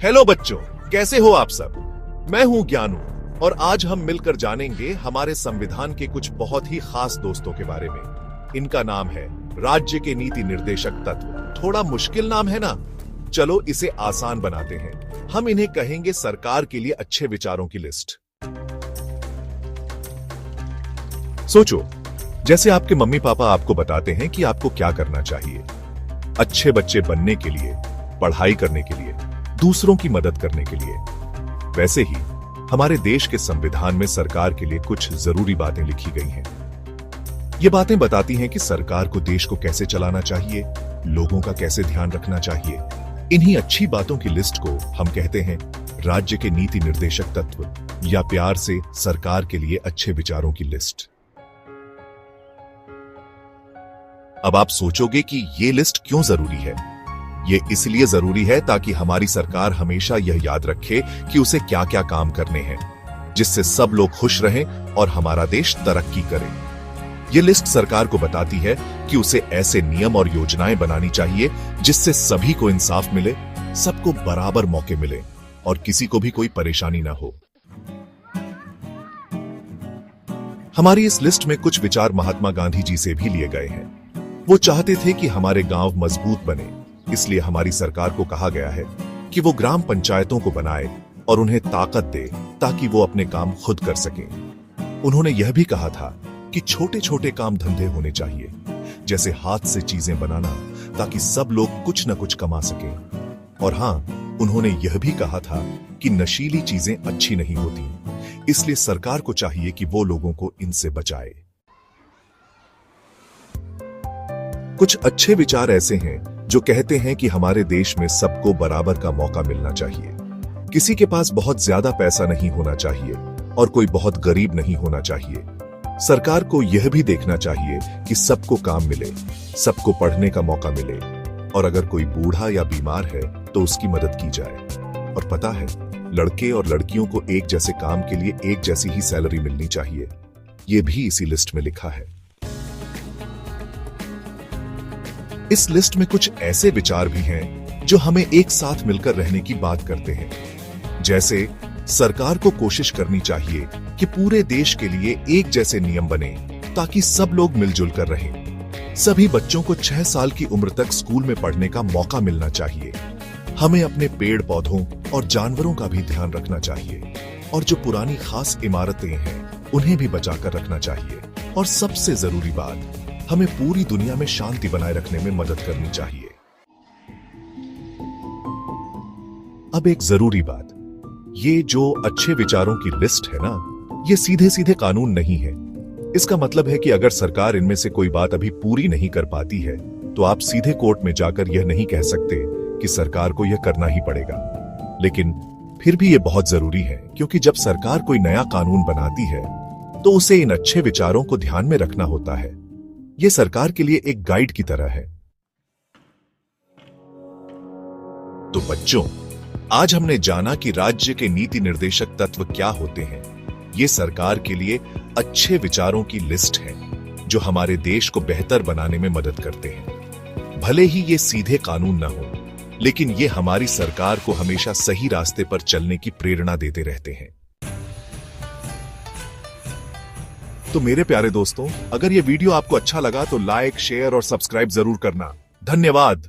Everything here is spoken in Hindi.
हेलो बच्चों, कैसे हो आप सब। मैं हूं ज्ञानू और आज हम मिलकर जानेंगे हमारे संविधान के कुछ बहुत ही खास दोस्तों के बारे में। इनका नाम है राज्य के नीति निर्देशक तत्व। थोड़ा मुश्किल नाम है ना, चलो इसे आसान बनाते हैं। हम इन्हें कहेंगे सरकार के लिए अच्छे विचारों की लिस्ट। सोचो, जैसे आपके मम्मी पापा आपको बताते हैं कि आपको क्या करना चाहिए। अच्छे बच्चे बनने के लिए, पढ़ाई करने के लिए, दूसरों की मदद करने के लिए। वैसे ही हमारे देश के संविधान में सरकार के लिए कुछ जरूरी बातें लिखी गई हैं। ये बातें बताती हैं कि सरकार को देश को कैसे चलाना चाहिए, लोगों का कैसे ध्यान रखना चाहिए। इन्हीं अच्छी बातों की लिस्ट को हम कहते हैं राज्य के नीति निर्देशक तत्व, या प्यार से सरकार के लिए अच्छे विचारों की लिस्ट। अब आप सोचोगे कि ये लिस्ट क्यों जरूरी है। ये इसलिए जरूरी है ताकि हमारी सरकार हमेशा यह याद रखे कि उसे क्या क्या काम करने हैं, जिससे सब लोग खुश रहें और हमारा देश तरक्की करे। ये लिस्ट सरकार को बताती है कि उसे ऐसे नियम और योजनाएं बनानी चाहिए जिससे सभी को इंसाफ मिले, सबको बराबर मौके मिले और किसी को भी कोई परेशानी ना हो। हमारी इस लिस्ट में कुछ विचार महात्मा गांधी जी से भी लिए गए हैं। वो चाहते थे कि हमारे गांव मजबूत बने, इसलिए हमारी सरकार को कहा गया है कि वो ग्राम पंचायतों को बनाए और उन्हें ताकत दे ताकि वो अपने काम खुद कर सकें। उन्होंने यह भी कहा था कि छोटे छोटे काम धंधे होने चाहिए, जैसे हाथ से चीजें बनाना, ताकि सब लोग कुछ न कुछ कमा सकें। और हां, उन्होंने यह भी कहा था कि नशीली चीजें अच्छी नहीं होती, इसलिए सरकार को चाहिए कि वो लोगों को इनसे बचाए। कुछ अच्छे विचार ऐसे हैं जो कहते हैं कि हमारे देश में सबको बराबर का मौका मिलना चाहिए। किसी के पास बहुत ज्यादा पैसा नहीं होना चाहिए और कोई बहुत गरीब नहीं होना चाहिए। सरकार को यह भी देखना चाहिए कि सबको काम मिले, सबको पढ़ने का मौका मिले, और अगर कोई बूढ़ा या बीमार है तो उसकी मदद की जाए। और पता है, लड़के और लड़कियों को एक जैसे काम के लिए एक जैसी ही सैलरी मिलनी चाहिए। यह भी इसी लिस्ट में लिखा है। इस लिस्ट में कुछ ऐसे विचार भी हैं जो हमें एक साथ मिलकर रहने की बात करते हैं। जैसे सरकार को कोशिश करनी चाहिए कि पूरे देश के लिए एक जैसे नियम बने ताकि सब लोग मिलजुल कर रहें। सभी बच्चों को 6 साल की उम्र तक स्कूल में पढ़ने का मौका मिलना चाहिए। हमें अपने पेड़ पौधों और जानवरों का भी ध्यान रखना चाहिए, और जो पुरानी खास इमारतें हैं उन्हें भी बचाकर रखना चाहिए। और सबसे जरूरी बात, हमें पूरी दुनिया में शांति बनाए रखने में मदद करनी चाहिए। अब एक जरूरी बात, ये जो अच्छे विचारों की लिस्ट है ना, ये सीधे सीधे कानून नहीं है। इसका मतलब है कि अगर सरकार इनमें से कोई बात अभी पूरी नहीं कर पाती है तो आप सीधे कोर्ट में जाकर यह नहीं कह सकते कि सरकार को यह करना ही पड़ेगा। लेकिन फिर भी यह बहुत जरूरी है, क्योंकि जब सरकार कोई नया कानून बनाती है तो उसे इन अच्छे विचारों को ध्यान में रखना होता है। यह सरकार के लिए एक गाइड की तरह है। तो बच्चों, आज हमने जाना कि राज्य के नीति निर्देशक तत्व क्या होते हैं। ये सरकार के लिए अच्छे विचारों की लिस्ट है जो हमारे देश को बेहतर बनाने में मदद करते हैं। भले ही ये सीधे कानून ना हो, लेकिन ये हमारी सरकार को हमेशा सही रास्ते पर चलने की प्रेरणा देते रहते हैं। तो मेरे प्यारे दोस्तों, अगर ये वीडियो आपको अच्छा लगा तो लाइक, शेयर और सब्सक्राइब जरूर करना। धन्यवाद।